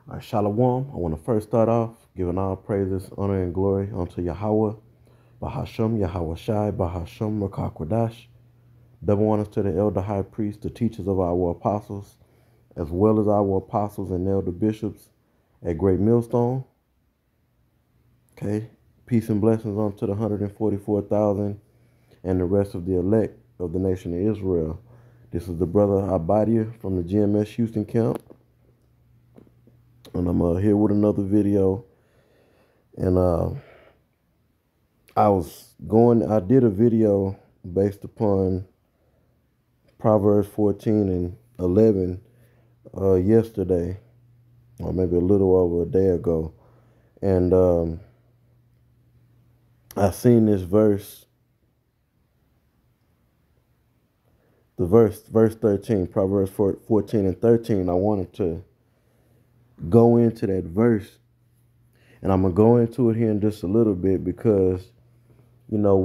All right, Shalom. I want to first start off giving all praises, honor, and glory unto Yahweh, Bahasham, Yahweh Shai, Bahasham, Rakakwadash. Double honors to the elder high priest, the teachers of our apostles, as well as our apostles and elder bishops at Great Millstone. Okay. Peace and blessings unto the 144,000 and the rest of the elect of the nation of Israel. This is the brother Abadia from the GMS Houston camp. And I'm here with another video. And I did a video based upon Proverbs 14 and 11 yesterday, or maybe a little over a day ago. And I seen this verse, verse 13, Proverbs 14 and 13. I wanted to go into that verse, and I'm going to go into it here in just a little bit because, you know,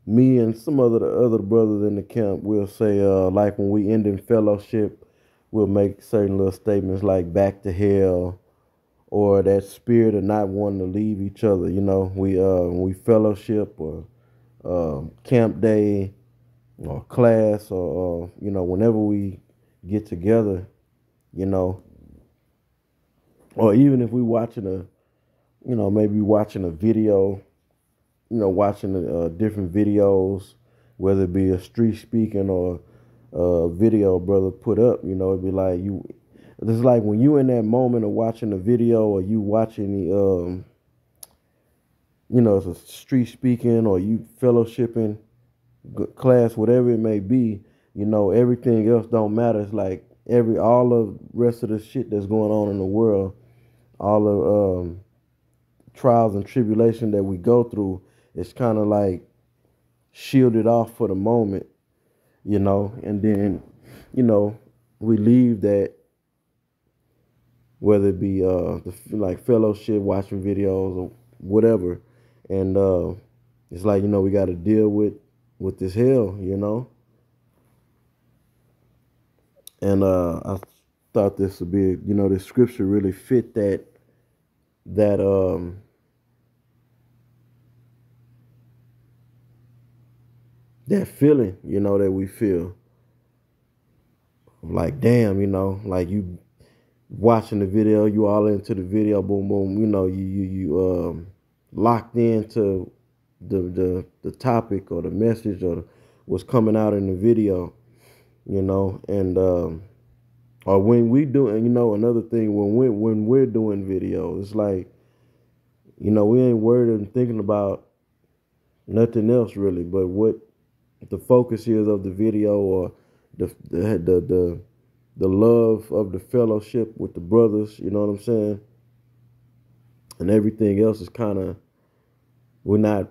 me and some other brothers in the camp will say, like when we end in fellowship, we'll make certain little statements like back to hell, or that spirit of not wanting to leave each other. You know, when we fellowship or camp day or class or you know, whenever we get together, you know, or even if we watching maybe watching a video, you know, watching different videos, whether it be a street speaking or a video brother put up, you know, it'd be like it's like when you in that moment of watching a video or you watching the, you know, it's a street speaking or you fellowshipping class, whatever it may be, you know, everything else don't matter. It's like all the rest of the shit that's going on in the world, all the trials and tribulation that we go through, it's kind of like shielded off for the moment, you know, and then, you know, we leave that, whether it be like fellowship, watching videos or whatever, and it's like, you know, we got to deal with this hell, you know, and I thought this would be, you know, this scripture really fit that feeling, you know, that we feel like, damn, you know, like you watching the video, you all into the video, boom, boom, you know, you locked into the topic or the message or what's coming out in the video, you know, and or when we do, and you know, another thing, when we're doing video, it's like, you know, we ain't worried and thinking about nothing else really, but what the focus is of the video, or the love of the fellowship with the brothers, you know what I'm saying? And everything else is kind of, we're not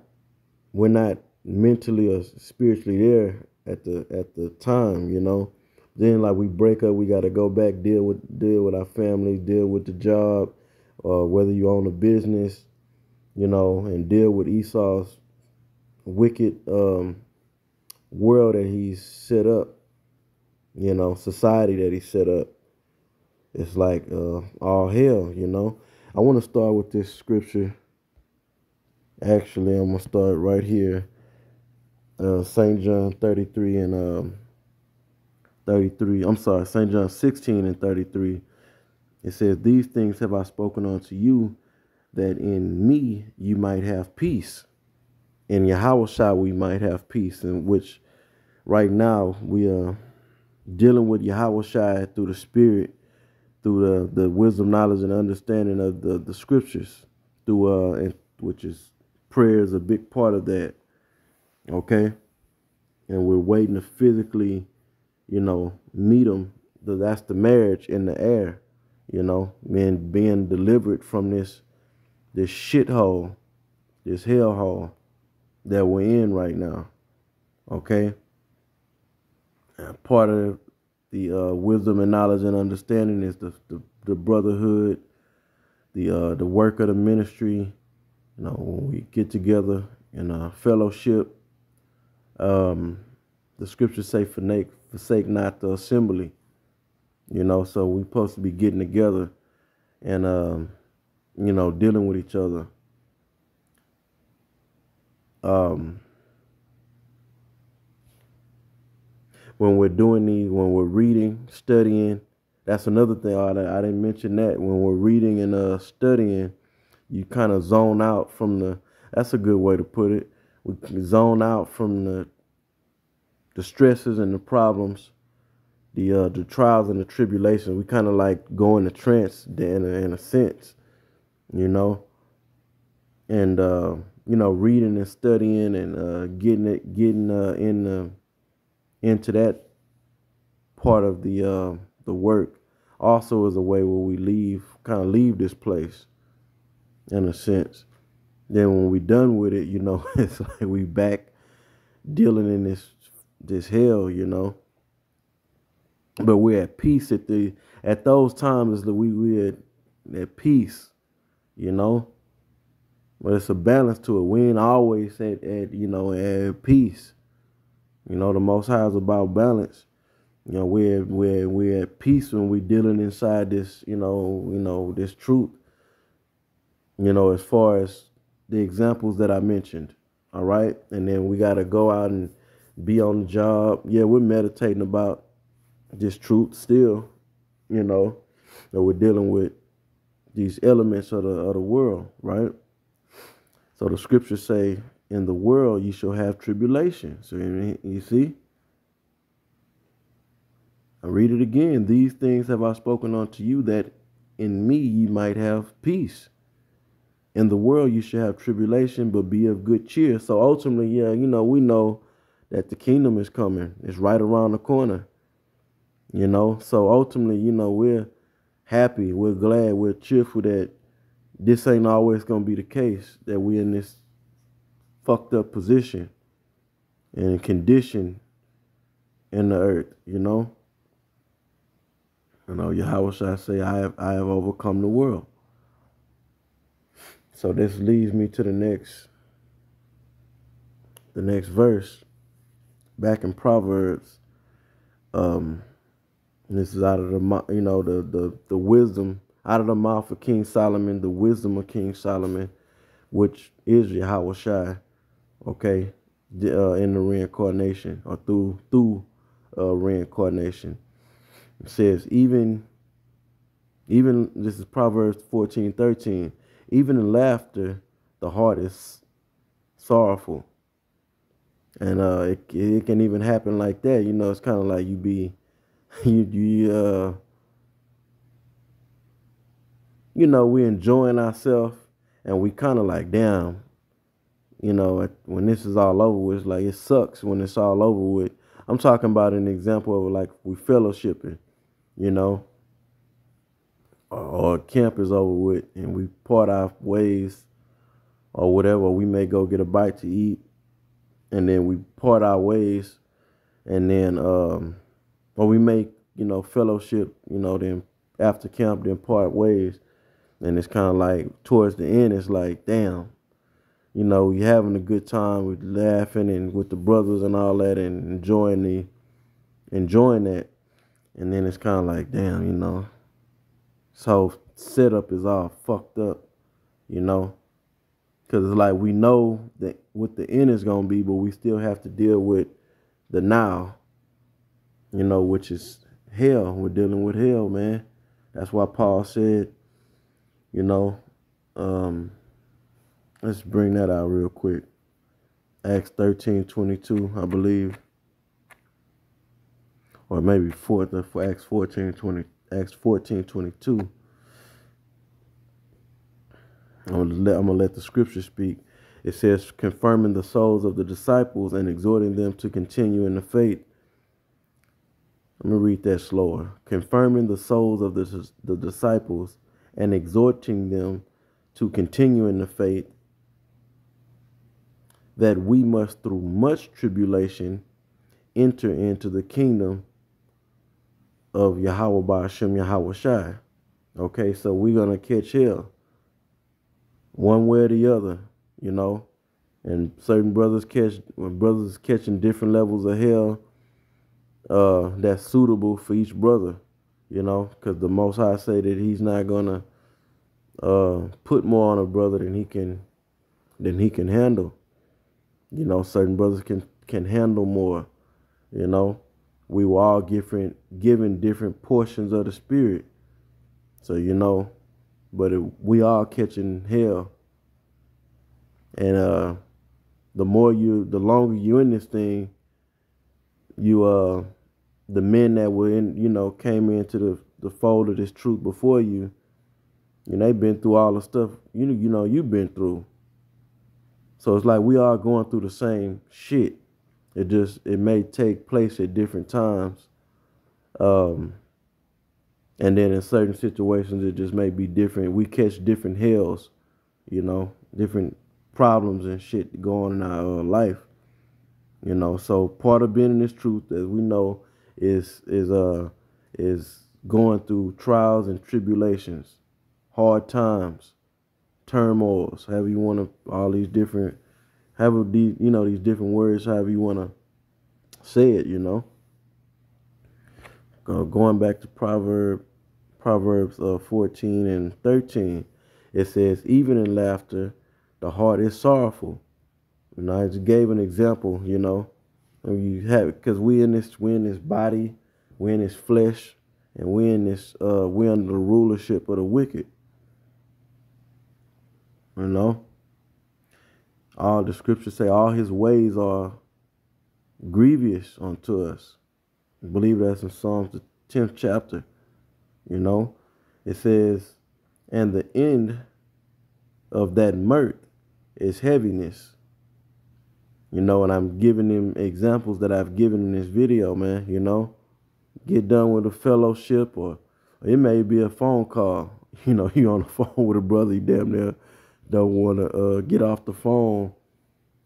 mentally or spiritually there at the time, you know. Then like we break up, we got to go back, deal with our family, deal with the job, whether you own a business, you know, and deal with Esau's wicked world that he's set up, you know, society that he set up. It's like all hell, you know. I want to start with this scripture. Actually, I'm going to start right here. St. John 33 and 33. I'm sorry, St. John 16 and 33. It says, "These things have I spoken unto you, that in me you might have peace. In Yahweh we might have peace." In which right now we are dealing with Yahweh through the Spirit, through the wisdom, knowledge, and understanding of the scriptures, through and which is prayer is a big part of that. Okay, and we're waiting to physically, you know, meet them. That's the marriage in the air, you know, being delivered from this shithole, this hellhole that we're in right now. Okay, and part of the wisdom and knowledge and understanding is the brotherhood, the work of the ministry. You know, when we get together in a fellowship, the scriptures say, forsake not the assembly. You know, so we're supposed to be getting together and dealing with each other. Um, when we're reading, studying, that's another thing. I didn't mention that. When we're reading and studying, you kind of zone out from the. That's a good way to put it. We can zone out from the stresses and the problems, the trials and the tribulations. We kind of like go in a trance in a sense, you know, and reading and studying and getting into that part of the work also is a way where we leave this place in a sense. Then when we done with it, it's like we back dealing in this hell, But we're at peace at those times that we're at peace, you know. But it's a balance to it. We ain't always at peace. The Most High is about balance. We're at peace when we're dealing inside this, this truth. As far as the examples that I mentioned, all right. And then we got to go out and be on the job. Yeah, we're meditating about this truth still, that we're dealing with these elements of the world, right? So the scriptures say, "In the world you shall have tribulation." So you see. I read it again. "These things have I spoken unto you, that in me ye might have peace. In the world you shall have tribulation, but be of good cheer." So ultimately, yeah, we know that the kingdom is coming. It's right around the corner. So ultimately, we're happy, we're glad, we're cheerful that this ain't always going to be the case, that we're in this fucked up position and condition in the earth, Yahweh shall say, I have overcome the world. So this leads me to the next verse, back in Proverbs. This is out of the wisdom, out of the mouth of King Solomon, the wisdom of King Solomon, which is Yahweh Shai, okay, in the reincarnation, or through reincarnation. It says, even this is Proverbs 14:13. "Even in laughter, the heart is sorrowful." And it can even happen like that. It's kind of like we enjoying ourselves, and we kind of like, damn, when this is all over with, it's like it sucks when it's all over with. I'm talking about an example of like we fellowshipping, or camp is over with and we part our ways or whatever. We may go get a bite to eat, and then we part our ways, and then or we make fellowship, then after camp, then part ways. And it's kind of like towards the end, it's like, damn, you're having a good time with laughing and with the brothers and all that, and enjoying that. And then it's kind of like, damn, this whole setup is all fucked up, because it's like we know that what the end is going to be, but we still have to deal with the now, which is hell. We're dealing with hell, man. That's why Paul said, let's bring that out real quick. Acts 13:22, I believe. Or maybe for Acts 14:22. I'm gonna let the scripture speak. It says, "Confirming the souls of the disciples and exhorting them to continue in the faith." Let me read that slower. "Confirming the souls of the disciples and exhorting them to continue in the faith, that we must through much tribulation enter into the kingdom of Yahweh Ba'ashem Yahweh Shai." Okay, so we're going to catch hell one way or the other, and certain brothers catching different levels of hell that's suitable for each brother, because the Most High say that he's not going to put more on a brother than he can handle. You know, certain brothers can handle more. You know, we were all given different portions of the spirit. So but we all catching hell, and the longer you in this thing, you the men that were in, came into the fold of this truth before you, they've been through all the stuff you've been through. So it's like we all going through the same shit. It may take place at different times. Um, and then in certain situations it just may be different. We catch different hells, different problems and shit going on in our life. So part of being in this truth, as we know, is going through trials and tribulations, hard times, turmoils, however you want to, all these different, these different words, however you want to say it, Going back to Proverbs 14 and 13, it says, even in laughter, the heart is sorrowful. I just gave an example, and you have it because we're in this body, we're in this flesh, and we're under the rulership of the wicked. All the scriptures say all his ways are grievous unto us. I believe that's in Psalms the 10th chapter. It says, and the end of that mirth is heaviness. And I'm giving them examples that I've given in this video, man. Get done with a fellowship, or it may be a phone call. You on the phone with a brother, you damn near don't want to get off the phone.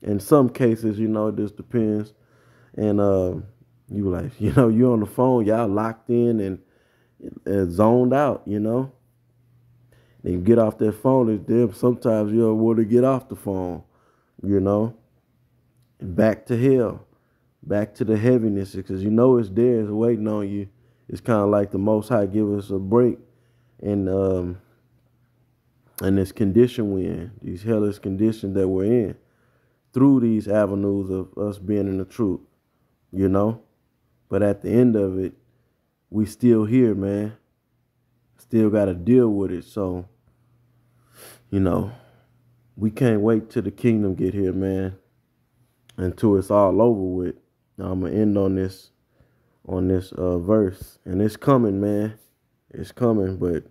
In some cases, it just depends. And you like, you're on the phone, y'all locked in and zoned out, Then you get off that phone, and then sometimes you don't want to get off the phone, And back to hell, back to the heaviness, because it's there, it's waiting on you. It's kind of like the Most High give us a break in this condition we're in, these hellish conditions that we're in, through these avenues of us being in the truth, But at the end of it, we still here, man. Still got to deal with it. So, we can't wait till the kingdom get here, man. Until it's all over with. Now I'm gonna end on this verse, and it's coming, man. It's coming, but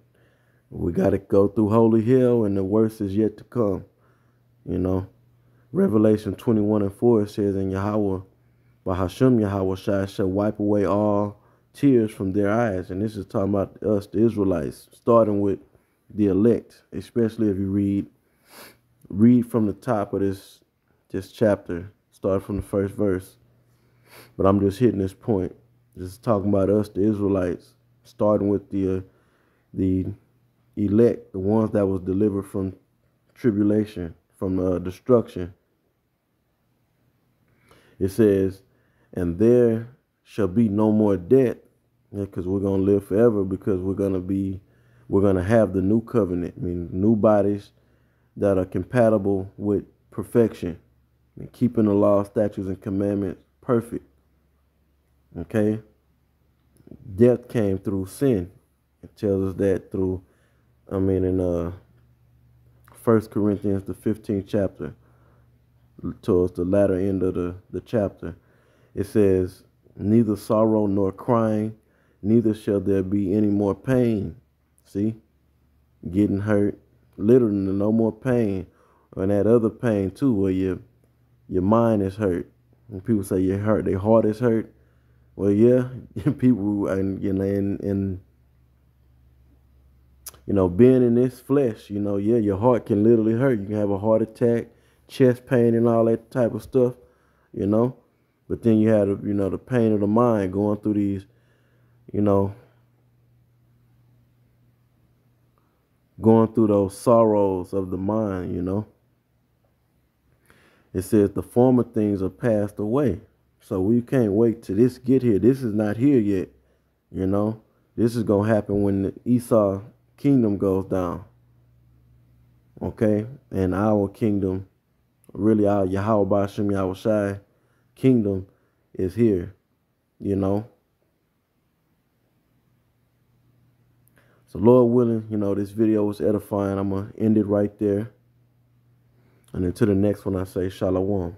we gotta go through holy hell, and the worst is yet to come. Revelation 21:4 says, "And Yahweh, by Hashem Yahweh shall wipe away all tears from their eyes." And this is talking about us, the Israelites, starting with the elect, especially if you read from the top of this chapter. Start from the first verse. But I'm just hitting this point. Just talking about us, the Israelites, starting with the elect, the ones that was delivered from tribulation, from destruction. It says, and there shall be no more death, because we're going to live forever, because we're going to have the new covenant, new bodies that are compatible with perfection and keeping the law, statutes, and commandments perfect. Okay? Death came through sin. It tells us that in 1 Corinthians, the 15th chapter, towards the latter end of the chapter. It says, neither sorrow nor crying, neither shall there be any more pain. See? Getting hurt. Literally, no more pain. And that other pain, too, where your mind is hurt. When people say you're hurt, their heart is hurt. Well, yeah, people, and being in this flesh, your heart can literally hurt. You can have a heart attack, chest pain, and all that type of stuff, But then you have, the pain of the mind going through these, going through those sorrows of the mind, It says the former things are passed away. So we can't wait till this get here. This is not here yet, This is going to happen when the Esau kingdom goes down. Okay? And our kingdom, really our Yahweh Bashim Yahushai kingdom is here, you know. So Lord willing, you know, this video was edifying. I'm going to end it right there. And until the next one, I say shalom.